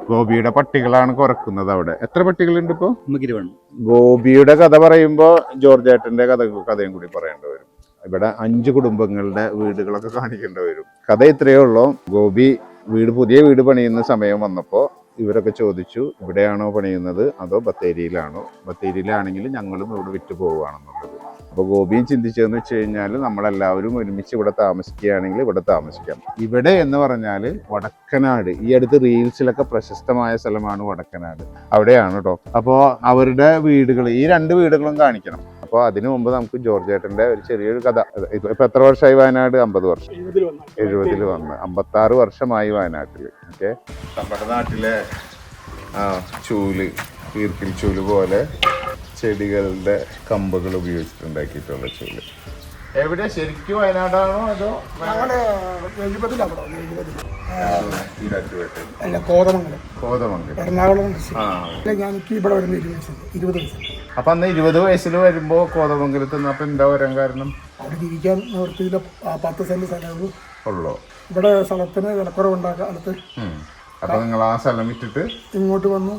ഗോപിയുടെ പട്ടികളാണ് കുറക്കുന്നത് അവിടെ. എത്ര പട്ടികളുണ്ട് ഇപ്പോ? നമുക്ക് 20. ഗോപിയുടെ കഥ പറയുമ്പോൾ ജോർജ് ഏട്ടന്റെ കഥയും കൂടി പറയേണ്ടി വരും. ഇവിടെ 5 കുടുംബങ്ങളുടെ വീടുകളൊക്കെ കാണിക്കേണ്ടി വരും. കഥ ഇത്രയേ ഉള്ളൂ. ഗോപി പുതിയ വീട് പണിയുന്ന സമയം വന്നപ്പോൾ ഇവരൊക്കെ ചോദിച്ചു, ഇവിടെയാണോ പണിയുന്നത് അതോ ബത്തേരിയിലാണോ? ബത്തേരിയിലാണെങ്കിൽ ഞങ്ങളും ഇവിടെ വിറ്റ് പോവുകയാണെന്നുള്ളത്. അപ്പോൾ ഗോപിയും ചിന്തിച്ചതെന്ന് വെച്ച് കഴിഞ്ഞാൽ നമ്മളെല്ലാവരും ഒരുമിച്ച് ഇവിടെ താമസിക്കുകയാണെങ്കിൽ ഇവിടെ താമസിക്കാം. ഇവിടെ എന്ന് പറഞ്ഞാൽ വടക്കനാട്, ഈ അടുത്ത് റീൽസിലൊക്കെ പ്രശസ്തമായ സ്ഥലമാണ് വടക്കനാട്. അവിടെയാണ് കേട്ടോ. അപ്പോൾ അവരുടെ വീടുകൾ, ഈ 2 വീടുകളും കാണിക്കണം. അപ്പോൾ അതിനു മുമ്പ് നമുക്ക് ജോർജ് ഏട്ടൻ്റെ ഒരു ചെറിയൊരു കഥ. ഇപ്പൊ എത്ര വർഷമായി വയനാട്? 50 വർഷം. 70 വന്ന് 56 വർഷമായി വയനാട്ടിൽ. ഓക്കെ, നമ്മുടെ നാട്ടിലെ ചൂല്, ഈർക്കിൽ ചൂല് പോലെ ചെടികളുടെ കമ്പുകൾ ഉപയോഗിച്ചിട്ടുണ്ടാക്കിയിട്ടുള്ള ചൂല്. എവിടെ ശരിക്കും വയനാടാണോ അതോ കോതമംഗലം? എറണാകുളം. ഇവിടെ വരുന്ന 20 വയസ്സുണ്ട്. അപ്പൊ അന്ന് 20 വയസ്സിൽ വരുമ്പോ കോതമംഗലത്ത് നിന്ന് അപ്പൊ എന്താ വരാൻ കാരണം? അവിടെ ജീവിക്കാൻ നിവൃത്തിയില്ല. 10 സെന്റ് സ്ഥലമുള്ളൂ ഉള്ളോ? ഇവിടെ സ്ഥലത്തിന് വിലക്കുറവുണ്ടാക്കാൻ അടുത്ത്. അപ്പൊ നിങ്ങൾ ആ സ്ഥലം വിട്ടിട്ട് ഇങ്ങോട്ട് വന്നു.